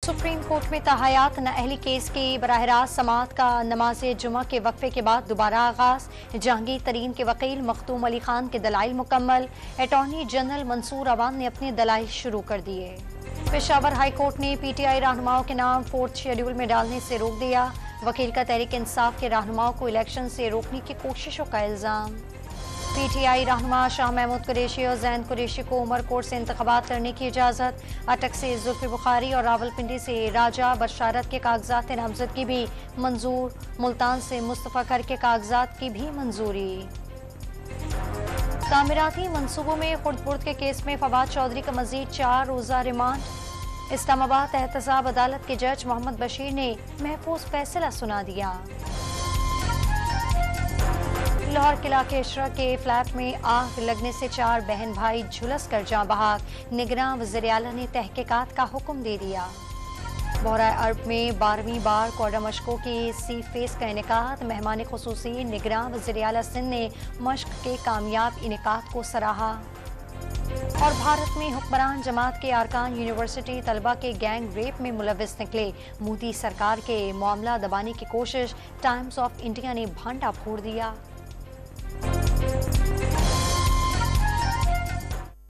Supreme court में ताहयात नाअहली case की बराह रास्त समाअत का नमाज जुमा के वक्फे के बाद दोबारा आगाज। जहांगीर तरीन के वकील मखदूम अली खान के दलाइल मुकम्मल। अटॉर्नी जनरल मंसूर अवान ने अपने दलाइल शुरू कर दिए। पेशावर हाई कोर्ट ने PTI रहनुमाओं के नाम 4th शेड्यूल में डालने से रोक दिया। वकील का तहरीक इंसाफ के रहनुमाओं को इलेक्शन से रोकने की कोशिशों का इल्जाम। PTI रहनुमा शाह महमूद कुरैशी और जैन कुरैशी को उमरकोट से इंतखाबात लड़ने की इजाज़त। अटक से जुल्फी बुखारी और रावलपिंडी से राजा बशारत के कागजात नामजदगी भी मंजूर। मुल्तान से मुस्तफ़ा कर के कागजात की भी मंजूरी। तामीराती मंसूबों में खुर्द-बुर्द के केस में फवाद चौधरी का मजीद 4 रोज़ा रिमांड। इस्लामाबाद एहतसाब अदालत के जज मोहम्मद बशीर ने महफूज फैसला सुना दिया। लाहौर किला के इशरा के फ्लैट में आग लगने से 4 बहन भाई झुलस कर जाँ बहाक। निगरां वज़ीर आला ने तहकीकात का हुक्म दे दिया। बहरा अरब में 12वीं बार क्वार्टर मशकों की सी फेस का इनेकाद। मेहमान खुसूसी निगरां वज़ीर आला सिंध ने मश्क के कामयाब इनेकाद को सराहा। और भारत में हुक्मरान जमात के अरकान यूनिवर्सिटी तलबा के गैंग रेप में मुलविस निकले। मोदी सरकार के मामला दबाने की कोशिश। टाइम्स ऑफ इंडिया ने भांडा फोड़ दिया।